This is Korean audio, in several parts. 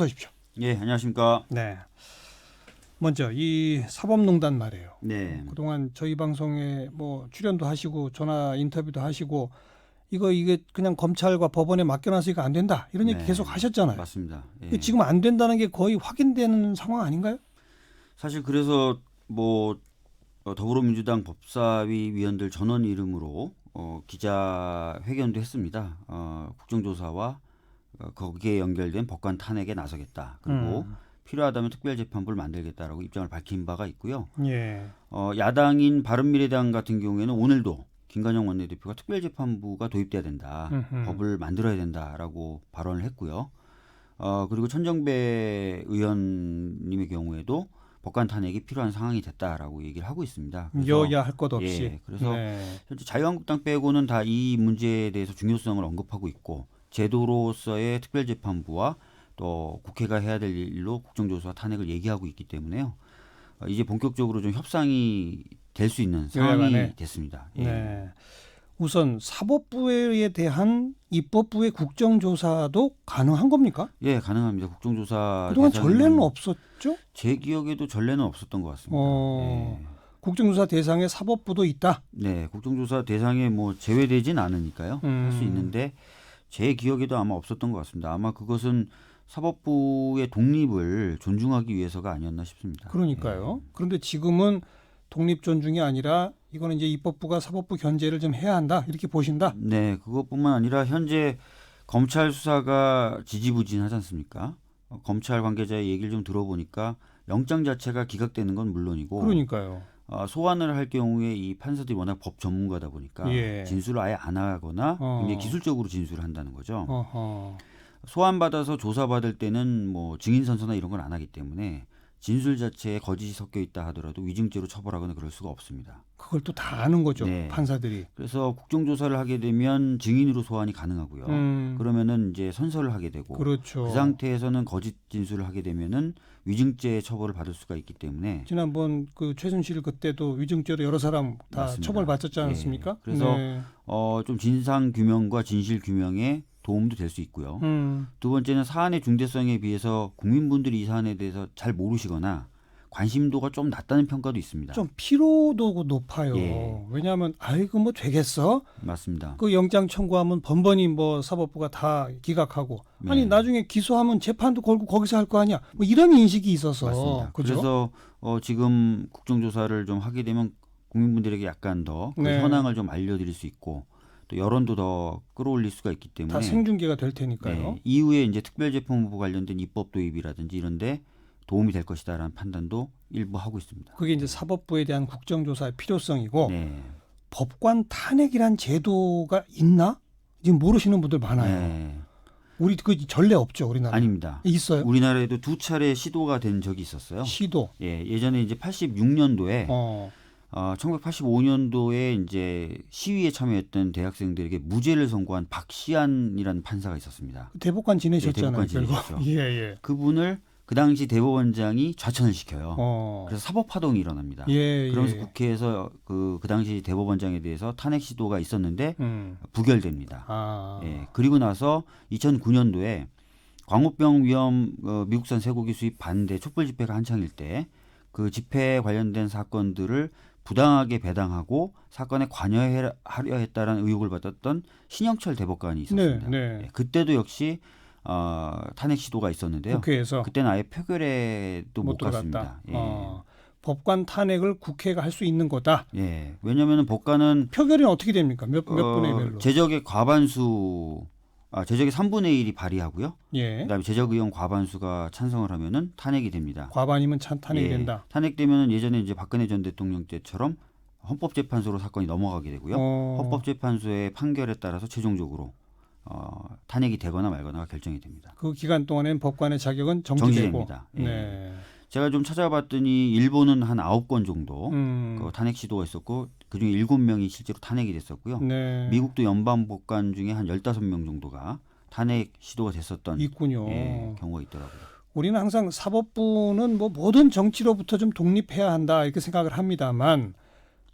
어서 오십시오. 예, 안녕하십니까. 네. 먼저 이 사법농단 말이에요. 네. 그동안 저희 방송에 뭐 출연도 하시고 전화 인터뷰도 하시고 이게 그냥 검찰과 법원에 맡겨놔서 이거 안 된다 이런 얘기 네. 계속 하셨잖아요. 맞습니다. 예. 지금 안 된다는 게 거의 확인되는 상황 아닌가요? 사실 그래서 뭐 더불어민주당 법사위 위원들 전원 이름으로 기자회견도 했습니다. 국정조사와 거기에 연결된 법관 탄핵에 나서겠다. 그리고 필요하다면 특별재판부를 만들겠다라고 입장을 밝힌 바가 있고요. 예. 야당인 바른미래당 같은 경우에는 오늘도 김관영 원내대표가 특별재판부가 도입돼야 된다. 법을 만들어야 된다라고 발언을 했고요. 그리고 천정배 의원님의 경우에도 법관 탄핵이 필요한 상황이 됐다라고 얘기를 하고 있습니다. 여야 할 것 없이. 예, 그래서 네. 현재 자유한국당 빼고는 다 이 문제에 대해서 중요성을 언급하고 있고 제도로서의 특별재판부와 또 국회가 해야 될 일로 국정조사 탄핵을 얘기하고 있기 때문에요. 이제 본격적으로 좀 협상이 될 수 있는 상황이 됐습니다. 예. 네. 우선 사법부에 대한 입법부의 국정조사도 가능한 겁니까? 예, 가능합니다. 국정조사 그동안 전례는 없었죠? 제 기억에도 전례는 없었던 것 같습니다. 예. 국정조사 대상에 사법부도 있다. 네, 국정조사 대상에 뭐 제외되진 않으니까요. 할 수 있는데 제 기억에도 아마 없었던 것 같습니다. 아마 그것은 사법부의 독립을 존중하기 위해서가 아니었나 싶습니다. 그러니까요. 예. 그런데 지금은 독립 존중이 아니라 이거는 이제 입법부가 사법부 견제를 좀 해야 한다 이렇게 보신다. 네, 그것뿐만 아니라 현재 검찰 수사가 지지부진하지 않습니까? 검찰 관계자의 얘기를 좀 들어보니까 영장 자체가 기각되는 건 물론이고, 그러니까요. 소환을 할 경우에 이 판사들이 워낙 법 전문가다 보니까 예. 진술을 아예 안 하거나 굉장히 기술적으로 진술을 한다는 거죠. 소환받아서 조사받을 때는 뭐 증인 선서나 이런 걸 안 하기 때문에 진술 자체에 거짓이 섞여 있다 하더라도 위증죄로 처벌하거나 그럴 수가 없습니다. 그걸 또 다 아는 거죠. 네. 판사들이. 그래서 국정조사를 하게 되면 증인으로 소환이 가능하고요. 그러면은 이제 선서를 하게 되고 그렇죠. 그 상태에서는 거짓 진술을 하게 되면은 위증죄 처벌을 받을 수가 있기 때문에 지난번 그 최순실 그때도 위증죄로 여러 사람 다 맞습니다. 처벌받았지 않았습니까? 예. 그래서 네. 좀 진상 규명과 진실 규명에 도움도 될 수 있고요. 두 번째는 사안의 중대성에 비해서 국민분들이 이 사안에 대해서 잘 모르시거나 관심도가 좀 낮다는 평가도 있습니다. 좀 피로도가 높아요. 예. 왜냐하면 아이고 뭐 되겠어? 맞습니다. 그 영장 청구하면 번번이 뭐 사법부가 다 기각하고 네. 아니 나중에 기소하면 재판도 걸고 거기서 할 거 아니야? 뭐 이런 인식이 있어서 맞습니다. 그죠? 그래서 지금 국정조사를 좀 하게 되면 국민분들에게 약간 더 그 네. 현황을 좀 알려드릴 수 있고 또 여론도 더 끌어올릴 수가 있기 때문에 다 생중계가 될 테니까요. 네, 이후에 이제 특별재판부 관련된 입법 도입이라든지 이런데 도움이 될 것이다라는 판단도 일부 하고 있습니다. 그게 이제 사법부에 대한 국정조사의 필요성이고 네. 법관 탄핵이란 제도가 있나? 지금 모르시는 분들 많아요. 네. 우리 그 전례 없죠, 우리나라. 아닙니다. 있어요? 우리나라에도 두 차례 시도가 된 적이 있었어요. 시도. 예, 예전에 이제 86년도에 1985년도에 이제 시위에 참여했던 대학생들에게 무죄를 선고한 박시안이라는 판사가 있었습니다. 대법관 지내셨잖아요. 네, 대법관 지내셨죠. 예. 그분을 그 당시 대법원장이 좌천을 시켜요. 그래서 사법파동이 일어납니다. 그러면서 국회에서 그 당시 대법원장에 대해서 탄핵 시도가 있었는데 부결됩니다. 예, 그리고 나서 2009년도에 광우병 위험 미국산 쇠고기 수입 반대 촛불 집회가 한창일 때 그 집회에 관련된 사건들을 부당하게 배당하고 사건에 관여하려 했다라는 의혹을 받았던 신영철 대법관이 있었습니다. 네. 그때도 역시 탄핵 시도가 있었는데요. 국회에서 그때는 아예 표결에도 못 갔습니다. 예. 법관 탄핵을 국회가 할 수 있는 거다. 예. 왜냐하면 법관은 표결은 어떻게 됩니까? 몇 분의 별로? 제적의 과반수, 제적의 3분의 1이 발의하고요. 예. 그다음에 제적 의원 과반수가 찬성을 하면은 탄핵이 됩니다. 과반이면 탄핵이 된다. 탄핵되면은 예전에 이제 박근혜 전 대통령 때처럼 헌법재판소로 사건이 넘어가게 되고요. 헌법재판소의 판결에 따라서 최종적으로 탄핵이 되거나 말거나가 결정이 됩니다. 그 기간 동안엔 법관의 자격은 정지되고. 정지됩니다. 예. 제가 좀 찾아봤더니 일본은 한 9건 정도 그 탄핵 시도가 있었고 그중에 7명이 실제로 탄핵이 됐었고요. 네. 미국도 연방 법관 중에 한 15명 정도가 탄핵 시도가 됐었던 있군요. 경우가 있더라고요. 우리는 항상 사법부는 뭐 모든 정치로부터 좀 독립해야 한다 이렇게 생각을 합니다만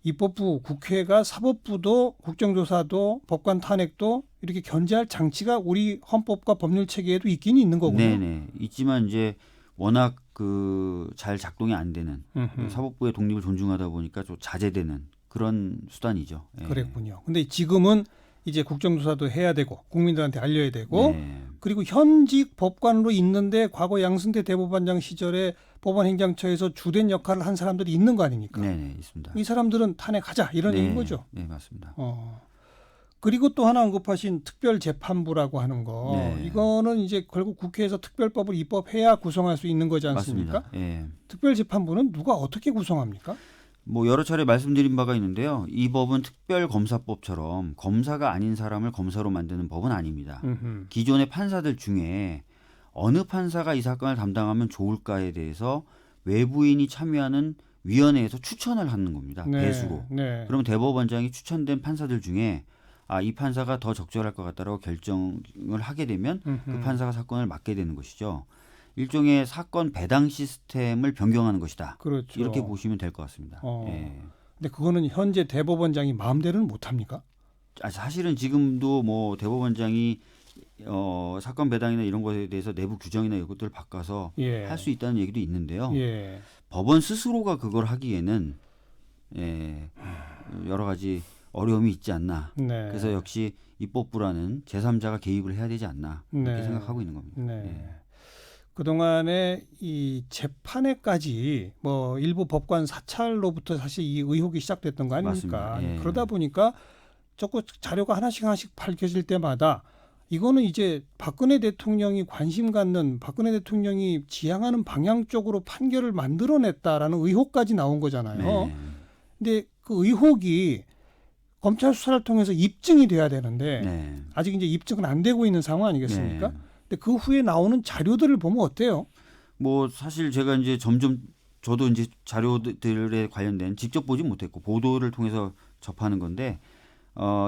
입법부, 국회가 사법부도 국정조사도 법관 탄핵도 이렇게 견제할 장치가 우리 헌법과 법률 체계에도 있긴 있는 거군요. 네네. 있지만 이제 워낙 그 잘 작동이 안 되는 사법부의 독립을 존중하다 보니까 좀 자제되는 그런 수단이죠. 예. 그랬군요. 근데 지금은 이제 국정조사도 해야 되고 국민들한테 알려야 되고 네. 그리고 현직 법관으로 있는데 과거 양승태 대법원장 시절에 법원행정처에서 주된 역할을 한 사람들이 있는 거 아닙니까? 네, 있습니다. 이 사람들은 탄핵하자 이런 네, 얘기인 거죠. 네, 맞습니다. 그리고 또 하나 언급하신 특별재판부라고 하는 거 네. 이거는 이제 결국 국회에서 특별법을 입법해야 구성할 수 있는 거지 않습니까? 맞습니다. 예. 특별재판부는 누가 어떻게 구성합니까? 뭐 여러 차례 말씀드린 바가 있는데요. 이 법은 특별검사법처럼 검사가 아닌 사람을 검사로 만드는 법은 아닙니다. 기존의 판사들 중에 어느 판사가 이 사건을 담당하면 좋을까에 대해서 외부인이 참여하는 위원회에서 추천을 하는 겁니다. 네, 배수로. 네. 그러면 대법원장이 추천된 판사들 중에 이 판사가 더 적절할 것 같다라고 결정을 하게 되면 그 판사가 사건을 맡게 되는 것이죠. 일종의 사건 배당 시스템을 변경하는 것이다. 그렇죠. 이렇게 보시면 될 것 같습니다. 예. 근데 그거는 현재 대법원장이 마음대로는 못합니까? 사실은 지금도 뭐 대법원장이 사건 배당이나 이런 것에 대해서 내부 규정이나 이런 것들을 바꿔서 할 수 있다는 얘기도 있는데요. 예. 법원 스스로가 그걸 하기에는 여러 가지 어려움이 있지 않나. 네. 그래서 역시 입법부라는 제3자가 개입을 해야 되지 않나 이렇게 네. 생각하고 있는 겁니다. 네. 예. 그동안에 이 재판에까지 뭐 일부 법관 사찰로부터 사실 이 의혹이 시작됐던 거 아닙니까? 맞습니다. 예. 그러다 보니까 자꾸 자료가 하나씩 밝혀질 때마다 이거는 이제 박근혜 대통령이 관심 갖는 박근혜 대통령이 지향하는 방향 쪽으로 판결을 만들어냈다라는 의혹까지 나온 거잖아요. 네. 근데 그 의혹이 검찰 수사를 통해서 입증이 돼야 되는데 네. 아직 이제 입증은 안 되고 있는 상황 아니겠습니까? 네. 근데 그 후에 나오는 자료들을 보면 어때요? 뭐 사실 제가 이제 점점 저도 이제 자료들에 관련된 직접 보지 못했고 보도를 통해서 접하는 건데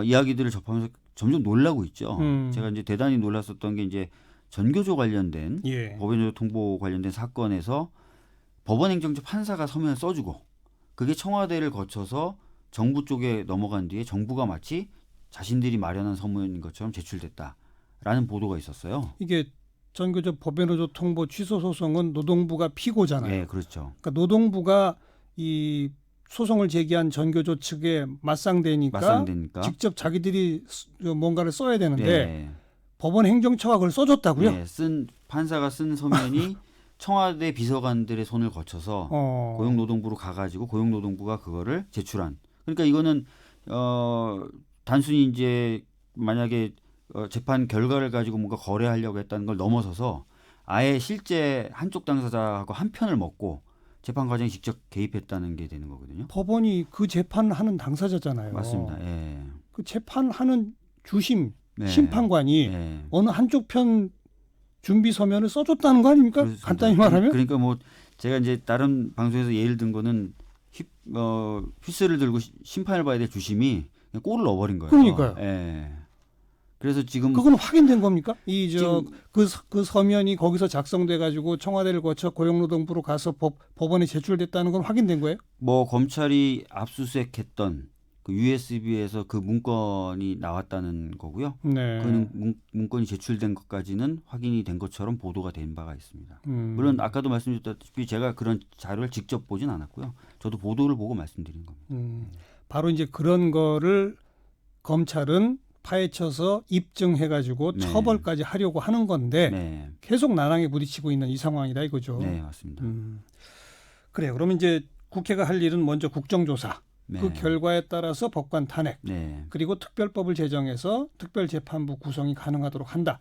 이야기들을 접하면서 점점 놀라고 있죠. 제가 이제 대단히 놀랐었던 게 이제 전교조 관련된 법원조 통보 관련된 사건에서 법원행정처 판사가 서면을 써주고 그게 청와대를 거쳐서 정부 쪽에 넘어간 뒤에 정부가 마치 자신들이 마련한 서면인 것처럼 제출됐다라는 보도가 있었어요. 이게 전교조 법원조 통보 취소 소송은 노동부가 피고잖아요. 네, 그렇죠. 그러니까 노동부가 이 소송을 제기한 전교조 측에 맞상대니까 직접 자기들이 뭔가를 써야 되는데 네. 법원 행정처가 그걸 써줬다고요? 네, 판사가 쓴 서면이 청와대 비서관들의 손을 거쳐서 고용노동부로 가가지고 고용노동부가 그거를 제출한. 그러니까 이거는 단순히 이제 만약에 재판 결과를 가지고 뭔가 거래하려고 했다는 걸 넘어서서 아예 실제 한쪽 당사자하고 한 편을 먹고 재판 과정에 직접 개입했다는 게 되는 거거든요. 법원이 그 재판하는 당사자잖아요. 맞습니다. 예. 그 재판하는 주심 심판관이 어느 한쪽 편 준비 서면을 써줬다는 거 아닙니까? 그렇습니다. 간단히 말하면. 그러니까 뭐 제가 이제 다른 방송에서 예를 든 거는 휘슬을 들고 심판을 봐야 될 주심이 그냥 골을 넣어버린 거예요. 그러니까요. 예. 그래서 지금 그건 확인된 겁니까? 그 서면이 거기서 작성돼 가지고 청와대를 거쳐 고용노동부로 가서 법원에 제출됐다는 건 확인된 거예요? 뭐 검찰이 압수수색했던 그 USB에서 그 문건이 나왔다는 거고요. 네. 그 문건이 제출된 것까지는 확인이 된 것처럼 보도가 된 바가 있습니다. 물론 아까도 말씀드렸다시피 제가 그런 자료를 직접 보진 않았고요. 저도 보도를 보고 말씀드린 겁니다. 바로 이제 그런 거를 검찰은 파헤쳐서 입증해가지고 처벌까지 하려고 하는 건데 계속 난항에 부딪히고 있는 이 상황이다 이거죠. 네, 맞습니다. 그래요. 그러면 이제 국회가 할 일은 먼저 국정조사. 그 결과에 따라서 법관 탄핵. 그리고 특별법을 제정해서 특별재판부 구성이 가능하도록 한다.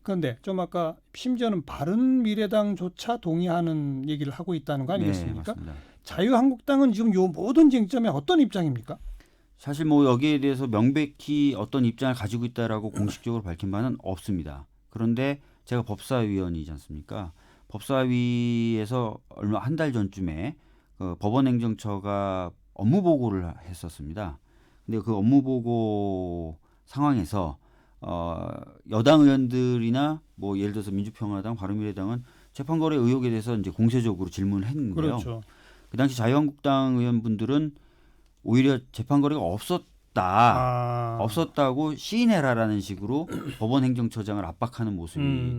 그런데 좀 아까 심지어는 바른미래당조차 동의하는 얘기를 하고 있다는 거 아니겠습니까? 자유한국당은 지금 요 모든 쟁점에 어떤 입장입니까? 사실 뭐 여기에 대해서 명백히 어떤 입장을 가지고 있다라고 공식적으로 밝힌 바는 없습니다. 그런데 제가 법사위원이지 않습니까? 법사위에서 얼마 한 달 전쯤에 법원행정처가 업무 보고를 했었습니다. 근데 그 업무 보고 상황에서 여당 의원들이나 뭐 예를 들어서 민주평화당, 바른미래당은 재판거래 의혹에 대해서 이제 공세적으로 질문을 했는데요. 그렇죠. 그 당시 자유한국당 의원분들은 오히려 재판 거리가 없었다고 시인해라라는 식으로 법원 행정처장을 압박하는 모습이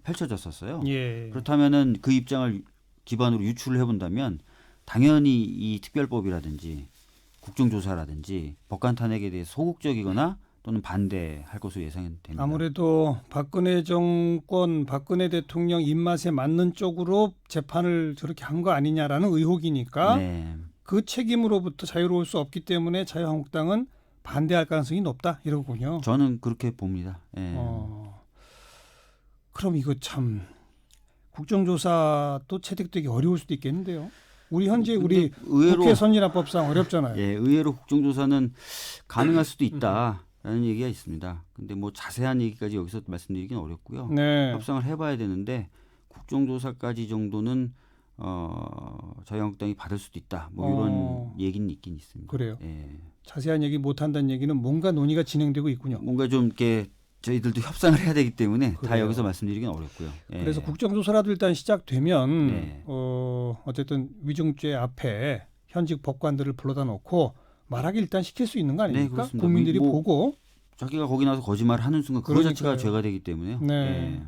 펼쳐졌었어요. 예. 그렇다면은 그 입장을 기반으로 유추를 해본다면 당연히 이 특별법이라든지 국정조사라든지 법관 탄핵에 대해 소극적이거나 또는 반대할 것으로 예상됩니다. 아무래도 박근혜 정권, 박근혜 대통령 입맛에 맞는 쪽으로 재판을 저렇게 한 거 아니냐라는 의혹이니까 네. 그 책임으로부터 자유로울 수 없기 때문에 자유한국당은 반대할 가능성이 높다 이러군요. 저는 그렇게 봅니다. 예. 그럼 이거 참 국정조사도 채택되기 어려울 수도 있겠는데요. 우리 현재 우리 국회 선진화법상 어렵잖아요. 예, 의외로 국정조사는 가능할 수도 있다라는 얘기가 있습니다. 근데 뭐 자세한 얘기까지 여기서 말씀드리기는 어렵고요. 네. 협상을 해봐야 되는데 국정조사까지 정도는 자유한국당이 받을 수도 있다. 뭐 이런 얘기는 있긴 있습니다. 그래요. 예. 자세한 얘기 못 한다는 얘기는 뭔가 논의가 진행되고 있군요. 뭔가 좀 이렇게 저희들도 협상을 해야 되기 때문에 그래요. 다 여기서 말씀드리기는 어렵고요. 예. 그래서 국정조사라도 일단 시작되면 네. 어쨌든 위증죄 앞에 현직 법관들을 불러다 놓고 말하기 일단 시킬 수 있는 거 아닙니까? 네, 국민들이 보고. 자기가 거기 나서 거짓말하는 순간 그거 자체가 죄가 되기 때문에요. 네. 예.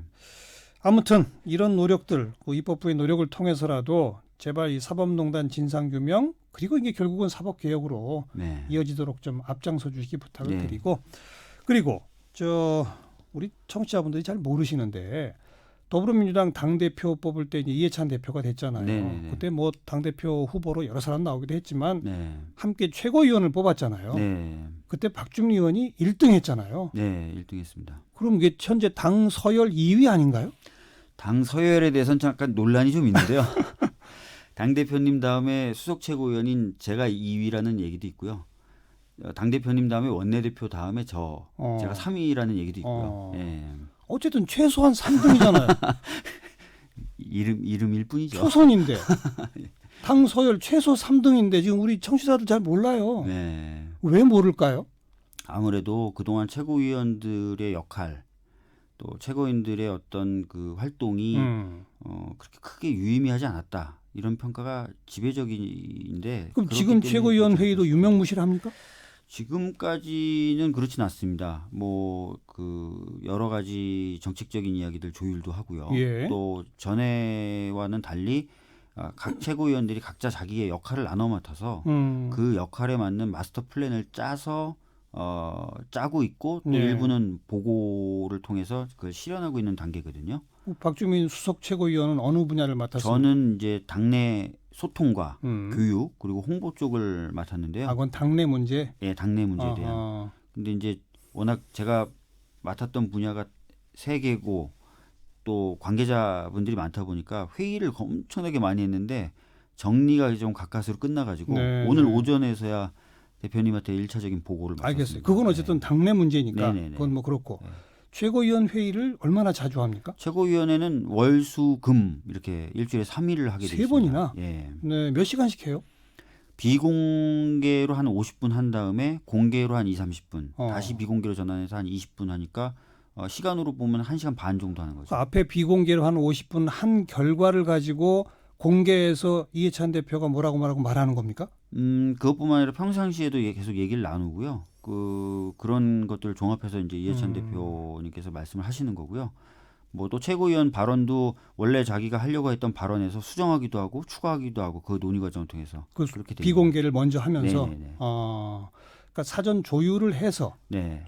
아무튼 이런 노력들, 입법부의 노력을 통해서라도 제발 이 사법농단 진상규명 그리고 이게 결국은 사법개혁으로 네. 이어지도록 좀 앞장서 주시기 부탁을 네. 드리고 그리고 우리 청취자분들이 잘 모르시는데 더불어민주당 당대표 뽑을 때 이제 이해찬 대표가 됐잖아요. 네네네. 그때 뭐 당대표 후보로 여러 사람 나오기도 했지만 네. 함께 최고위원을 뽑았잖아요. 네. 그때 박준미 의원이 1등 했잖아요. 네, 1등했습니다. 그럼 이게 현재 당 서열 2위 아닌가요? 당 서열에 대해서는 잠깐 논란이 좀 있는데요. 당 대표님 다음에 수석 최고위원인 제가 2위라는 얘기도 있고요. 당 대표님 다음에 원내대표 다음에 제가 3위라는 얘기도 있고요. 예. 어쨌든 최소한 3등이잖아요. 이름일 뿐이죠. 초선인데 당 서열 최소 3등인데 지금 우리 청취자들 잘 몰라요. 네. 왜 모를까요? 아무래도 그동안 최고위원들의 역할 또 최고위원들의 어떤 그 활동이 그렇게 크게 유의미하지 않았다. 이런 평가가 지배적인데. 그럼 지금 최고위원 회의도 유명무실합니까? 지금까지는 그렇진 않습니다. 뭐 그 여러 가지 정책적인 이야기들 조율도 하고요. 예. 또 전에와는 달리 각 최고위원들이 각자 자기의 역할을 나눠 맡아서 그 역할에 맞는 마스터 플랜을 짜서 짜고 있고 또 일부는 보고를 통해서 그걸 실현하고 있는 단계거든요. 박주민 수석 최고위원은 어느 분야를 맡았습니까? 저는 이제 당내 소통과 교육 그리고 홍보 쪽을 맡았는데요. 그건 당내 문제? 예, 당내 문제에 대한. 근데 이제 워낙 제가 맡았던 분야가 3개고 또 관계자분들이 많다 보니까 회의를 엄청나게 많이 했는데 정리가 좀 가까스로 끝나가지고 오늘 오전에서야 대표님한테 1차적인 보고를 맡았습니다. 알겠어요. 그건 어쨌든 당내 문제니까 네네네. 그건 뭐 그렇고. 최고위원 회의를 얼마나 자주 합니까? 최고위원회는 월, 수, 금 이렇게 일주일에 3일을 하게 되어 있습니다. 3번이나? 예. 네, 몇 시간씩 해요? 비공개로 한 50분 한 다음에 공개로 한 20-30분 다시 비공개로 전환해서 한 20분 하니까 시간으로 보면 1시간 반 정도 하는 거죠. 그 앞에 비공개로 한 50분 한 결과를 가지고 공개해서 이해찬 대표가 뭐라고 말하는 겁니까? 그것뿐만 아니라 평상시에도 계속 얘기를 나누고요. 그런 것들을 종합해서 이제 이해찬 대표님께서 말씀을 하시는 거고요. 뭐 또 최고위원 발언도 원래 자기가 하려고 했던 발언에서 수정하기도 하고 추가하기도 하고 그 논의 과정을 통해서 그렇게 비공개를 먼저 하면서 네네네. 그러니까 사전 조율을 해서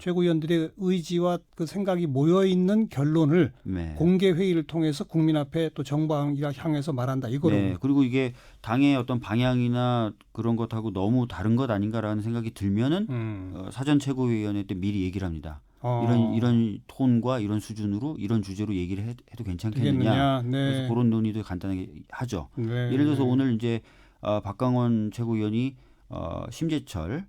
최고위원들의 의지와 그 생각이 모여 있는 결론을 공개 회의를 통해서 국민 앞에 또 정부를 향해서 말한다 이거로. 네. 그리고 이게 당의 어떤 방향이나 그런 것하고 너무 다른 것 아닌가라는 생각이 들면은 사전 최고위원회 때 미리 얘기를 합니다. 이런 톤과 이런 수준으로 이런 주제로 얘기를 해도 괜찮겠느냐. 그래서 그런 논의도 간단하게 하죠. 예를 들어서 오늘 이제 박강원 최고위원이 심재철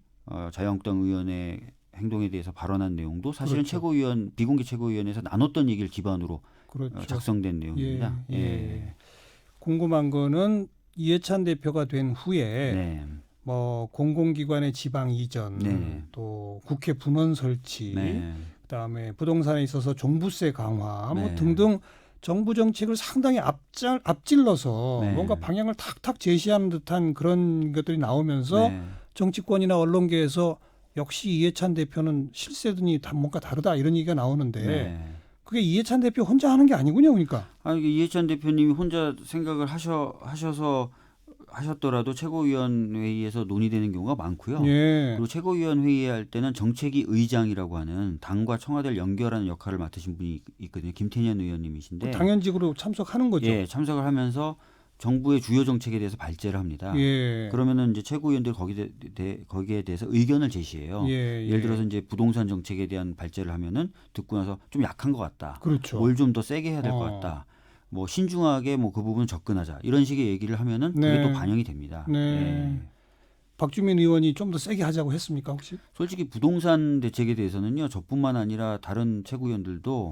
자유한국당 의원의 행동에 대해서 발언한 내용도 사실은 최고위원 비공개 최고위원회에서 나눴던 얘기를 기반으로 작성된 내용입니다. 예. 궁금한 거는 이해찬 대표가 된 후에 뭐 공공기관의 지방 이전, 또 국회 분원 설치, 그다음에 부동산에 있어서 종부세 강화, 뭐 등등 정부 정책을 상당히 앞질러서 뭔가 방향을 탁탁 제시하는 듯한 그런 것들이 나오면서 정치권이나 언론계에서 역시 이해찬 대표는 실세더니 뭔가 다르다 이런 얘기가 나오는데 네. 그게 이해찬 대표 혼자 하는 게 아니군요, 그러니까. 아니 이해찬 대표님이 혼자 생각을 하셨더라도 최고위원회의에서 논의되는 경우가 많고요. 예. 그리고 최고위원회의 할 때는 정책위 의장이라고 하는 당과 청와대를 연결하는 역할을 맡으신 분이 있거든요. 김태년 의원님이신데 당연직으로 참석하는 거죠. 예, 참석을 하면서 정부의 주요 정책에 대해서 발제를 합니다. 예. 그러면은 이제 최고위원들 거기에 대해서 의견을 제시해요. 예. 예를 들어서 이제 부동산 정책에 대한 발제를 하면은 듣고 나서 좀 약한 것 같다. 그렇죠. 뭘 좀 더 세게 해야 될 것 같다. 뭐 신중하게 뭐 그 부분 접근하자. 이런 식의 얘기를 하면은 그게 네. 또 반영이 됩니다. 네. 예. 박주민 의원이 좀 더 세게 하자고 했습니까, 혹시? 솔직히 부동산 대책에 대해서는요. 저뿐만 아니라 다른 최고위원들도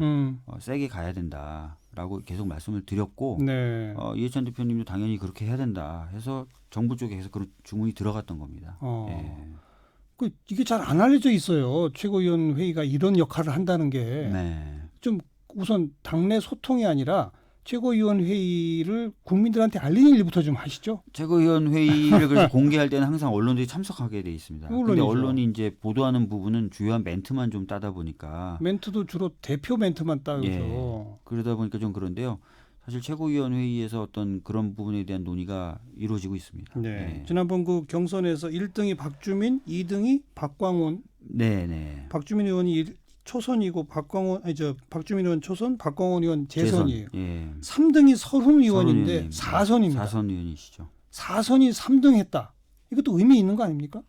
세게 가야 된다라고 계속 말씀을 드렸고 네. 이해찬 대표님도 당연히 그렇게 해야 된다 해서 정부 쪽에서 그런 주문이 들어갔던 겁니다. 예. 이게 잘 안 알려져 있어요. 최고위원 회의가 이런 역할을 한다는 게. 네. 좀 우선 당내 소통이 아니라 최고위원 회의를 국민들한테 알리는 일부터 좀 하시죠. 최고위원 회의를 그래서 공개할 때는 항상 언론들이 참석하게 돼 있습니다. 그런데 언론이 이제 보도하는 부분은 주요한 멘트만 좀 따다 보니까 멘트도 주로 대표 멘트만 따죠. 예, 그러다 보니까 좀 그런데요. 사실 최고위원 회의에서 어떤 그런 부분에 대한 논의가 이루어지고 있습니다. 네. 예. 지난번 그 경선에서 1등이 박주민, 2등이 박광원. 네. 박주민 의원이 초선이고 박주민 의원 초선, 박광원 의원 재선이에요. 예. 3등이 서훈 의원인데 4선입니다. 4선 의원이시죠. 4선이 3등 했다. 이것도 의미 있는 거 아닙니까?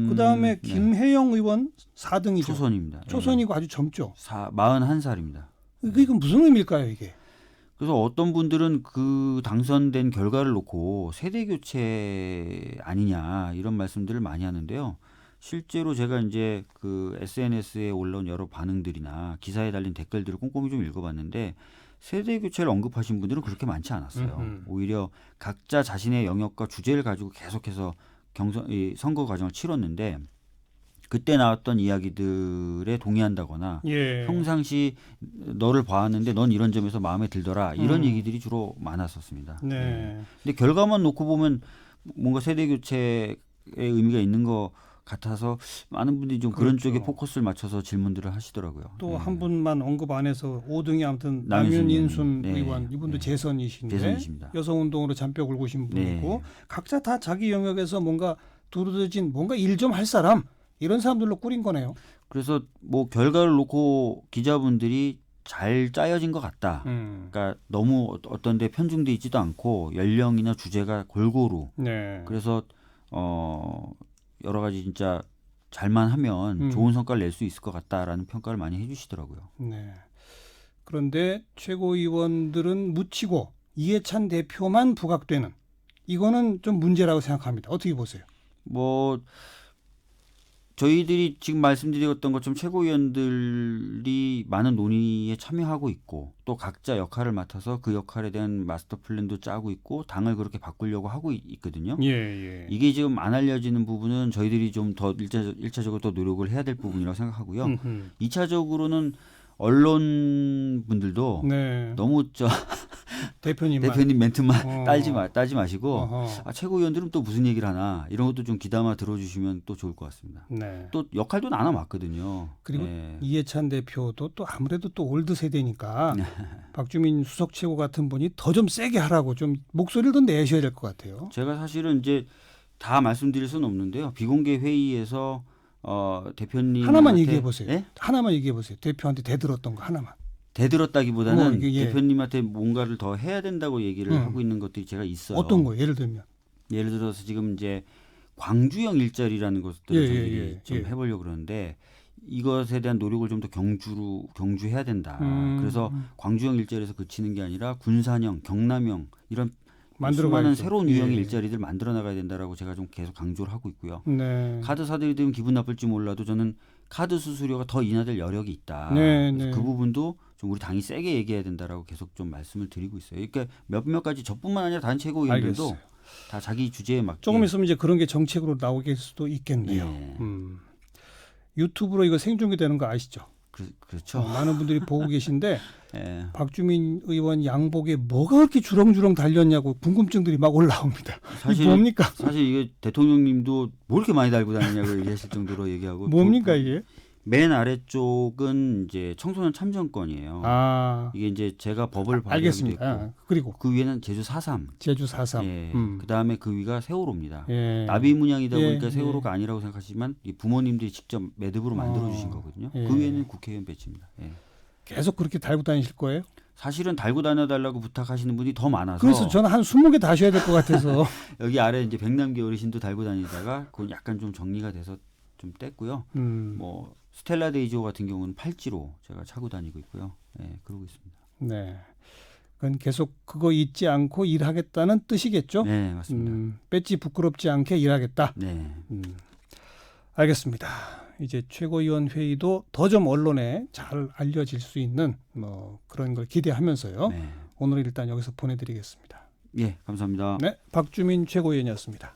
그다음에 김혜영 의원 4등이죠. 초선입니다. 초선이고 아주 젊죠. 41살입니다. 이건 무슨 의미일까요, 이게? 그래서 어떤 분들은 그 당선된 결과를 놓고 세대 교체 아니냐 이런 말씀들을 많이 하는데요. 실제로 제가 이제 그 SNS에 올라온 여러 반응들이나 기사에 달린 댓글들을 꼼꼼히 좀 읽어봤는데 세대 교체를 언급하신 분들은 그렇게 많지 않았어요. 오히려 각자 자신의 영역과 주제를 가지고 계속해서 선거 과정을 치렀는데 그때 나왔던 이야기들에 동의한다거나 평상시 너를 봐왔는데 넌 이런 점에서 마음에 들더라 이런 얘기들이 주로 많았었습니다. 네. 근데 결과만 놓고 보면 뭔가 세대 교체의 의미가 있는 것 같아서 많은 분들이 좀 그런 쪽에 포커스를 맞춰서 질문들을 하시더라고요. 또 한 분만 언급 안 해서 5등이 아무튼 남윤인순 의원 이분도 재선이신데 여성운동으로 잔뼈 굵으신 분이고 각자 다 자기 영역에서 뭔가 두루두진 뭔가 일 좀 할 사람 이런 사람들로 꾸린 거네요. 그래서 뭐 결과를 놓고 기자분들이 잘 짜여진 것 같다. 그러니까 너무 어떤 데 편중돼 있지도 않고 연령이나 주제가 골고루. 그래서 여러 가지 진짜 잘만 하면 좋은 성과를 낼 수 있을 것 같다라는 평가를 많이 해주시더라고요. 네. 그런데 최고위원들은 묻히고 이해찬 대표만 부각되는 이거는 좀 문제라고 생각합니다. 어떻게 보세요? 뭐 저희들이 지금 말씀드렸던 것처럼 최고위원들이 많은 논의에 참여하고 있고 또 각자 역할을 맡아서 그 역할에 대한 마스터 플랜도 짜고 있고 당을 그렇게 바꾸려고 하고 있거든요. 이게 지금 안 알려지는 부분은 저희들이 좀 더 일차적으로 더 노력을 해야 될 부분이라고 생각하고요. 2차적으로는 언론 분들도 너무 대표님 멘트만 따지 마시고 최고위원들은 또 무슨 얘기를 하나 이런 것도 좀 귀담아 들어주시면 또 좋을 것 같습니다. 또 역할도 나눠 맞거든요. 그리고 이해찬 대표도 또 아무래도 또 올드 세대니까 박주민 수석 최고 같은 분이 더 좀 세게 하라고 좀 목소리를 더 내셔야 될 것 같아요. 제가 사실은 이제 다 말씀드릴 수는 없는데요. 비공개 회의에서 대표님 하나만 얘기해 보세요. 네? 하나만 얘기해 보세요. 대표한테 대들었던 거 하나만. 대들었다기보다는 대표님한테 뭔가를 더 해야 된다고 얘기를 하고 있는 것들이 제가 있어요. 어떤 거? 예를 들면? 예를 들어서 지금 이제 광주형 일자리라는 것들을 저희들이 좀 해보려고 그러는데 이것에 대한 노력을 좀 더 경주해야 된다. 그래서 광주형 일자리에서 그치는 게 아니라 군산형, 경남형 이런 수많은 새로운 유형의 일자리들 만들어 나가야 된다라고 제가 좀 계속 강조를 하고 있고요. 카드사들이 되면 기분 나쁠지 몰라도 저는 카드 수수료가 더 인하될 여력이 있다. 그래서 그 부분도 좀 우리 당이 세게 얘기해야 된다라고 계속 좀 말씀을 드리고 있어요. 그러니까 몇몇 가지 저뿐만 아니라 다른 최고위원들도 다 자기 주제에 맞게. 조금 있으면 이제 그런 게 정책으로 나오게 될 수도 있겠네요. 유튜브로 이거 생중계되는 거 아시죠? 그렇죠. 많은 분들이 보고 계신데 예. 박주민 의원 양복에 뭐가 그렇게 주렁주렁 달렸냐고 궁금증들이 막 올라옵니다. 사실, 이게 뭡니까? 사실 이게 대통령님도 뭐 이렇게 많이 달고 다니냐고 얘기하실 정도로 얘기하고 뭡니까 이게? 맨 아래쪽은 이제 청소년 참정권이에요. 이게 이제 제가 법을 알겠습니다. 그리고 그 위에는 제주 4.3. 제주 4.3. 예. 그다음에 그 위가 세월호입니다. 예. 나비 문양이다 보니까 세월호가 아니라고 생각하시지만 이 부모님들이 직접 매듭으로 만들어 주신 거거든요. 그 위에는 국회의원 배지입니다. 예. 계속 그렇게 달고 다니실 거예요? 사실은 달고 다녀달라고 부탁하시는 분이 더 많아서 그래서 저는 한 20개 다셔야 될 것 같아서 여기 아래 이제 백남기 어르신도 달고 다니다가 그건 약간 좀 정리가 돼서 좀 뗐고요. 뭐 스텔라 데이지오 같은 경우는 팔찌로 제가 차고 다니고 있고요. 네, 그러고 있습니다. 네, 그건 계속 그거 잊지 않고 일하겠다는 뜻이겠죠? 네, 맞습니다. 배지 부끄럽지 않게 일하겠다. 네, 알겠습니다. 이제 최고위원 회의도 더 좀 언론에 잘 알려질 수 있는 뭐 그런 걸 기대하면서요. 네. 오늘 일단 여기서 보내드리겠습니다. 예, 감사합니다. 네, 박주민 최고위원이었습니다.